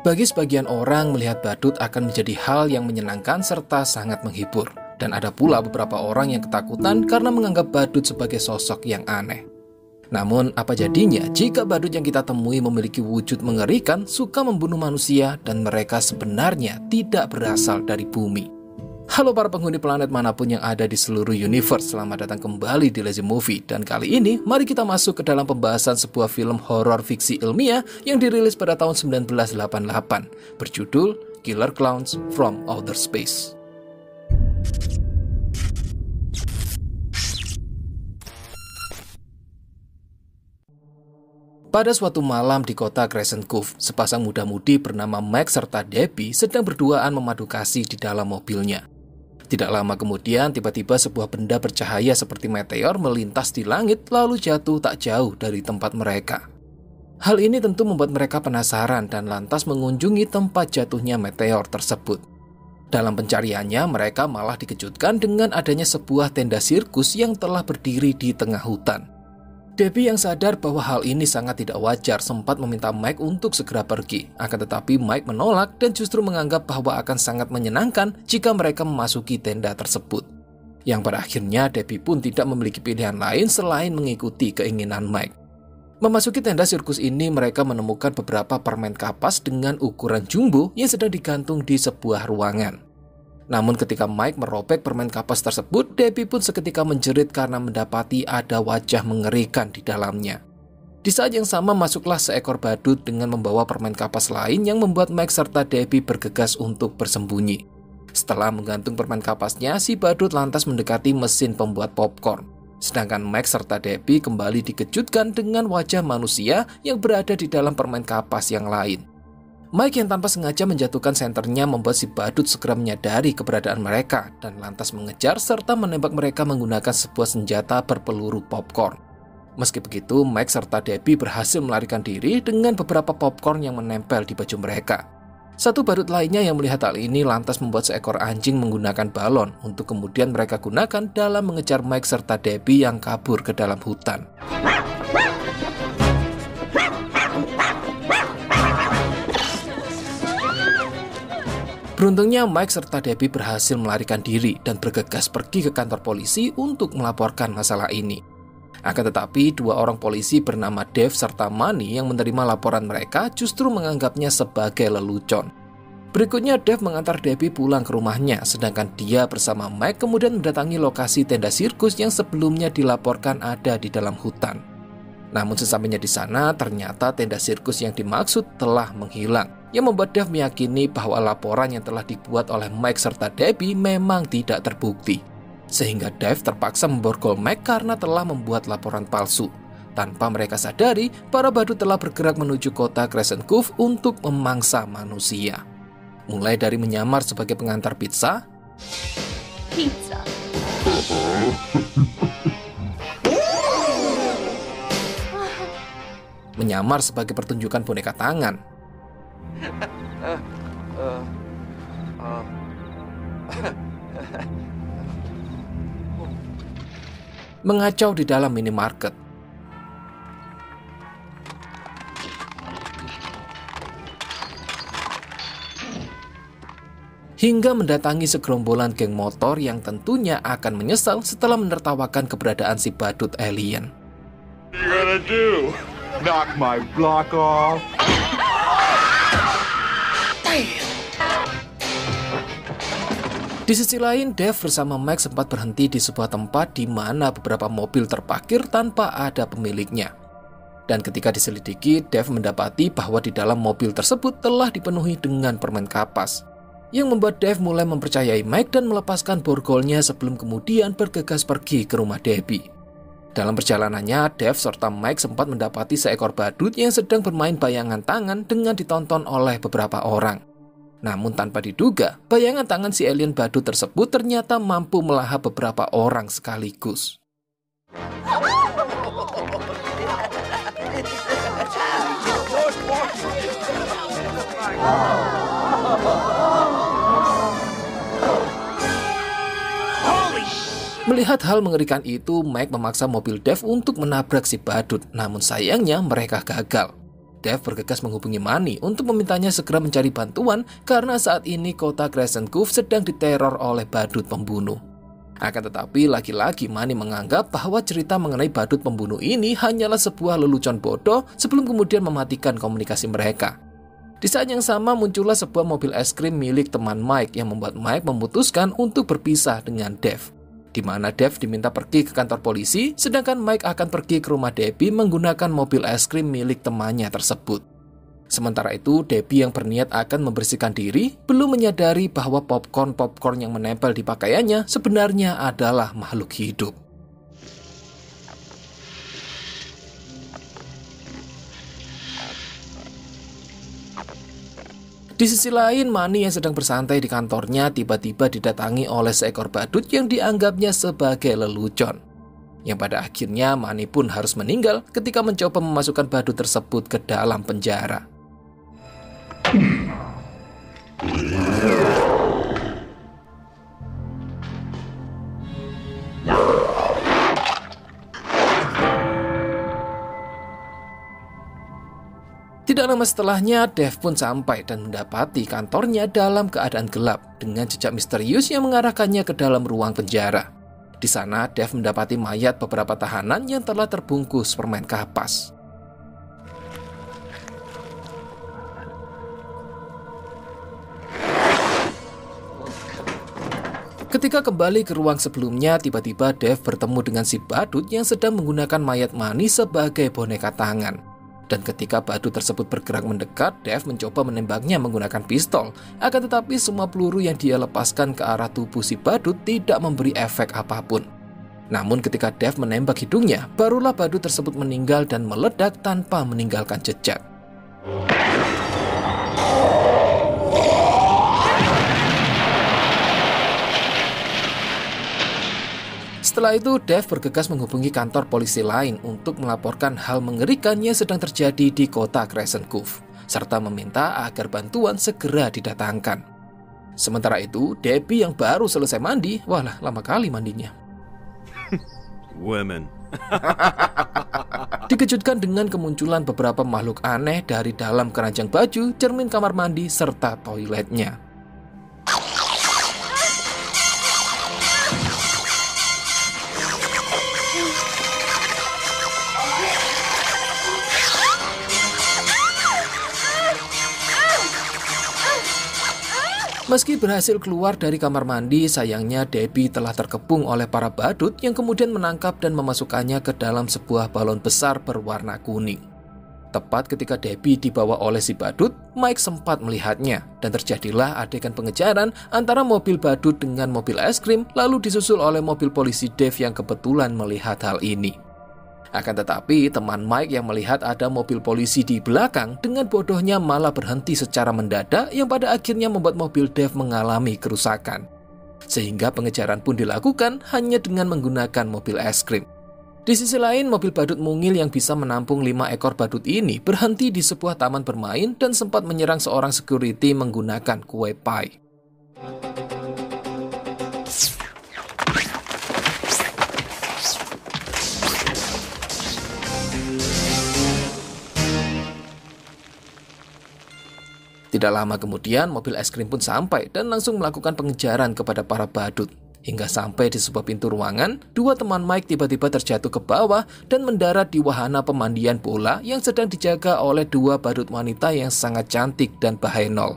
Bagi sebagian orang, melihat badut akan menjadi hal yang menyenangkan serta sangat menghibur. Dan ada pula beberapa orang yang ketakutan karena menganggap badut sebagai sosok yang aneh. Namun, apa jadinya jika badut yang kita temui memiliki wujud mengerikan, suka membunuh manusia, dan mereka sebenarnya tidak berasal dari bumi? Halo para penghuni planet manapun yang ada di seluruh universe, selamat datang kembali di Lazy Movie. Dan kali ini, mari kita masuk ke dalam pembahasan sebuah film horor fiksi ilmiah yang dirilis pada tahun 1988, berjudul Killer Clowns from Outer Space. Pada suatu malam di kota Crescent Cove, sepasang muda-mudi bernama Mike serta Debbie sedang berduaan memadu kasih di dalam mobilnya. Tidak lama kemudian, tiba-tiba sebuah benda bercahaya seperti meteor melintas di langit lalu jatuh tak jauh dari tempat mereka. Hal ini tentu membuat mereka penasaran dan lantas mengunjungi tempat jatuhnya meteor tersebut. Dalam pencariannya, mereka malah dikejutkan dengan adanya sebuah tenda sirkus yang telah berdiri di tengah hutan. Debbie yang sadar bahwa hal ini sangat tidak wajar sempat meminta Mike untuk segera pergi. Akan tetapi Mike menolak dan justru menganggap bahwa akan sangat menyenangkan jika mereka memasuki tenda tersebut. Yang pada akhirnya Debbie pun tidak memiliki pilihan lain selain mengikuti keinginan Mike. Memasuki tenda sirkus ini mereka menemukan beberapa permen kapas dengan ukuran jumbo yang sedang digantung di sebuah ruangan. Namun ketika Mike merobek permen kapas tersebut, Debbie pun seketika menjerit karena mendapati ada wajah mengerikan di dalamnya. Di saat yang sama masuklah seekor badut dengan membawa permen kapas lain yang membuat Mike serta Debbie bergegas untuk bersembunyi. Setelah menggantung permen kapasnya, si badut lantas mendekati mesin pembuat popcorn. Sedangkan Mike serta Debbie kembali dikejutkan dengan wajah manusia yang berada di dalam permen kapas yang lain. Mike yang tanpa sengaja menjatuhkan senternya membuat si badut segera menyadari keberadaan mereka dan lantas mengejar serta menembak mereka menggunakan sebuah senjata berpeluru popcorn. Meski begitu, Mike serta Debbie berhasil melarikan diri dengan beberapa popcorn yang menempel di baju mereka. Satu badut lainnya yang melihat hal ini lantas membuat seekor anjing menggunakan balon untuk kemudian mereka gunakan dalam mengejar Mike serta Debbie yang kabur ke dalam hutan. Beruntungnya Mike serta Debbie berhasil melarikan diri dan bergegas pergi ke kantor polisi untuk melaporkan masalah ini. Akan tetapi, dua orang polisi bernama Dave serta Manny yang menerima laporan mereka justru menganggapnya sebagai lelucon. Berikutnya Dave mengantar Debbie pulang ke rumahnya, sedangkan dia bersama Mike kemudian mendatangi lokasi tenda sirkus yang sebelumnya dilaporkan ada di dalam hutan. Namun sesampainya di sana, ternyata tenda sirkus yang dimaksud telah menghilang. Yang membuat Dave meyakini bahwa laporan yang telah dibuat oleh Mike serta Debbie memang tidak terbukti. Sehingga Dave terpaksa memborgol Mike karena telah membuat laporan palsu. Tanpa mereka sadari, para badut telah bergerak menuju kota Crescent Cove untuk memangsa manusia. Mulai dari menyamar sebagai pengantar pizza, menyamar sebagai pertunjukan boneka tangan, mengacau di dalam minimarket, hingga mendatangi segerombolan geng motor yang tentunya akan menyesal setelah menertawakan keberadaan si badut alien. What are you gonna do? Knock my block off? Di sisi lain, Dave bersama Mike sempat berhenti di sebuah tempat di mana beberapa mobil terparkir tanpa ada pemiliknya. Dan ketika diselidiki, Dave mendapati bahwa di dalam mobil tersebut telah dipenuhi dengan permen kapas. Yang membuat Dave mulai mempercayai Mike dan melepaskan borgolnya sebelum kemudian bergegas pergi ke rumah Debbie. Dalam perjalanannya, Dave serta Mike sempat mendapati seekor badut yang sedang bermain bayangan tangan dengan ditonton oleh beberapa orang. Namun tanpa diduga, bayangan tangan si alien badut tersebut ternyata mampu melahap beberapa orang sekaligus. Melihat hal mengerikan itu, Mike memaksa mobil Dave untuk menabrak si badut, namun sayangnya mereka gagal. Dave bergegas menghubungi Manny untuk memintanya segera mencari bantuan karena saat ini kota Crescent Cove sedang diteror oleh badut pembunuh. Akan tetapi lagi-lagi Manny menganggap bahwa cerita mengenai badut pembunuh ini hanyalah sebuah lelucon bodoh sebelum kemudian mematikan komunikasi mereka. Di saat yang sama muncullah sebuah mobil es krim milik teman Mike yang membuat Mike memutuskan untuk berpisah dengan Dave. Di mana Dave diminta pergi ke kantor polisi, sedangkan Mike akan pergi ke rumah Debbie menggunakan mobil es krim milik temannya tersebut. Sementara itu, Debbie yang berniat akan membersihkan diri, belum menyadari bahwa popcorn yang menempel di pakaiannya sebenarnya adalah makhluk hidup. Di sisi lain, Manny yang sedang bersantai di kantornya tiba-tiba didatangi oleh seekor badut yang dianggapnya sebagai lelucon. Yang pada akhirnya Manny pun harus meninggal ketika mencoba memasukkan badut tersebut ke dalam penjara. Tidak lama setelahnya, Dave pun sampai dan mendapati kantornya dalam keadaan gelap dengan jejak misterius yang mengarahkannya ke dalam ruang penjara. Di sana, Dave mendapati mayat beberapa tahanan yang telah terbungkus permen kapas. Ketika kembali ke ruang sebelumnya, tiba-tiba Dave bertemu dengan si badut yang sedang menggunakan mayat Manny sebagai boneka tangan. Dan ketika badut tersebut bergerak mendekat, Dave mencoba menembaknya menggunakan pistol. Akan tetapi semua peluru yang dia lepaskan ke arah tubuh si badut tidak memberi efek apapun. Namun ketika Dave menembak hidungnya, barulah badut tersebut meninggal dan meledak tanpa meninggalkan jejak. Setelah itu, Dave bergegas menghubungi kantor polisi lain untuk melaporkan hal mengerikan yang sedang terjadi di kota Crescent Cove, serta meminta agar bantuan segera didatangkan. Sementara itu, Debbie yang baru selesai mandi, walah lama kali mandinya. Women. Dikejutkan dengan kemunculan beberapa makhluk aneh dari dalam keranjang baju, cermin kamar mandi, serta toiletnya. Meski berhasil keluar dari kamar mandi, sayangnya Debbie telah terkepung oleh para badut yang kemudian menangkap dan memasukkannya ke dalam sebuah balon besar berwarna kuning. Tepat ketika Debbie dibawa oleh si badut, Mike sempat melihatnya dan terjadilah adegan pengejaran antara mobil badut dengan mobil es krim, lalu disusul oleh mobil polisi Dave yang kebetulan melihat hal ini. Akan tetapi, teman Mike yang melihat ada mobil polisi di belakang dengan bodohnya malah berhenti secara mendadak yang pada akhirnya membuat mobil Dave mengalami kerusakan. Sehingga pengejaran pun dilakukan hanya dengan menggunakan mobil es krim. Di sisi lain, mobil badut mungil yang bisa menampung 5 ekor badut ini berhenti di sebuah taman bermain dan sempat menyerang seorang security menggunakan kue pie. Tidak lama kemudian, mobil es krim pun sampai dan langsung melakukan pengejaran kepada para badut. Hingga sampai di sebuah pintu ruangan, 2 teman Mike tiba-tiba terjatuh ke bawah dan mendarat di wahana pemandian bola yang sedang dijaga oleh 2 badut wanita yang sangat cantik dan bahenol.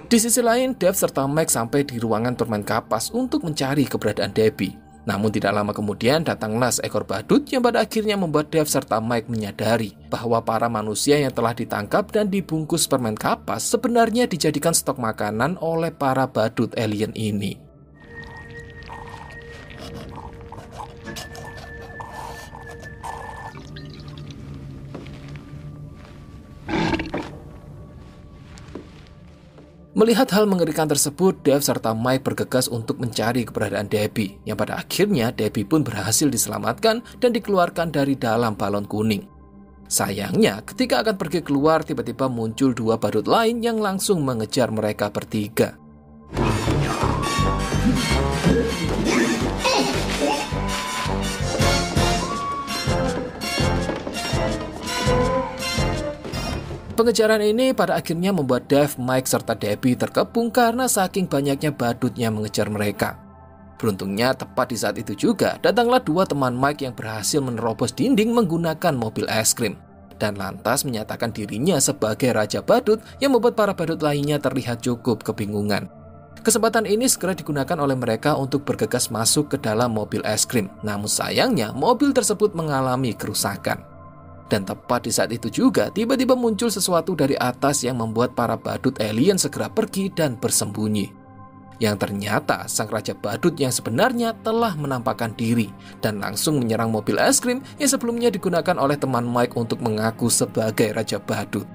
Di sisi lain, Dave serta Mike sampai di ruangan permen kapas untuk mencari keberadaan Debbie. Namun tidak lama kemudian datanglah seekor badut yang pada akhirnya membuat Dave serta Mike menyadari bahwa para manusia yang telah ditangkap dan dibungkus permen kapas sebenarnya dijadikan stok makanan oleh para badut alien ini. Melihat hal mengerikan tersebut, Dave serta Mike bergegas untuk mencari keberadaan Debbie, yang pada akhirnya Debbie pun berhasil diselamatkan dan dikeluarkan dari dalam balon kuning. Sayangnya, ketika akan pergi keluar, tiba-tiba muncul 2 badut lain yang langsung mengejar mereka bertiga. Pengejaran ini pada akhirnya membuat Dave, Mike, serta Debbie terkepung karena saking banyaknya badutnya mengejar mereka. Beruntungnya tepat di saat itu juga datanglah dua teman Mike yang berhasil menerobos dinding menggunakan mobil es krim dan lantas menyatakan dirinya sebagai raja badut yang membuat para badut lainnya terlihat cukup kebingungan. Kesempatan ini segera digunakan oleh mereka untuk bergegas masuk ke dalam mobil es krim. Namun sayangnya mobil tersebut mengalami kerusakan. Dan tepat di saat itu juga tiba-tiba muncul sesuatu dari atas yang membuat para badut alien segera pergi dan bersembunyi. Yang ternyata sang raja badut yang sebenarnya telah menampakkan diri dan langsung menyerang mobil es krim yang sebelumnya digunakan oleh teman Mike untuk mengaku sebagai raja badut.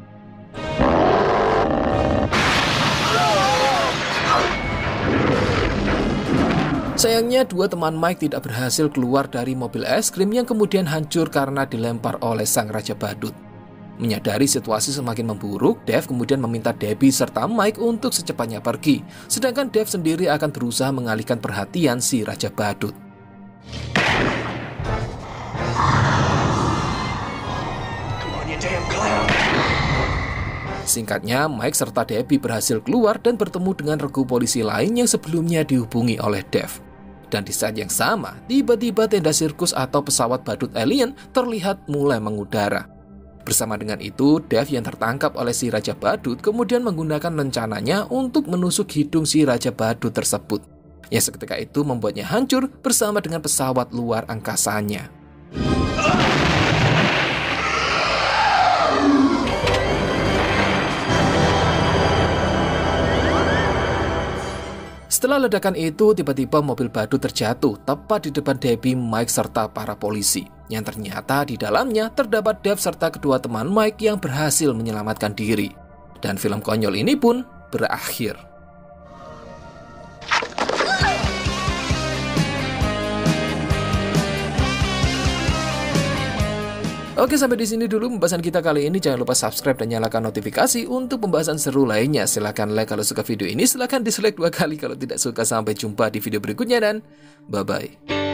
Sayangnya dua teman Mike tidak berhasil keluar dari mobil es krim yang kemudian hancur karena dilempar oleh sang raja badut. Menyadari situasi semakin memburuk, Dave kemudian meminta Debbie serta Mike untuk secepatnya pergi, sedangkan Dave sendiri akan berusaha mengalihkan perhatian si raja badut. Singkatnya, Mike serta Debbie berhasil keluar dan bertemu dengan regu polisi lain yang sebelumnya dihubungi oleh Dave. Dan di saat yang sama, tiba-tiba tenda sirkus atau pesawat badut alien terlihat mulai mengudara. Bersama dengan itu, Dave yang tertangkap oleh si raja badut kemudian menggunakan rencananya untuk menusuk hidung si raja badut tersebut, yang seketika itu membuatnya hancur bersama dengan pesawat luar angkasanya. Setelah ledakan itu, tiba-tiba mobil badut terjatuh tepat di depan Debbie, Mike, serta para polisi. Yang ternyata di dalamnya terdapat Dave serta kedua teman Mike yang berhasil menyelamatkan diri. Dan film konyol ini pun berakhir. Oke, sampai di sini dulu pembahasan kita kali ini. Jangan lupa subscribe dan nyalakan notifikasi untuk pembahasan seru lainnya. Silahkan like kalau suka video ini, silahkan dislike 2 kali kalau tidak suka. Sampai jumpa di video berikutnya dan bye-bye.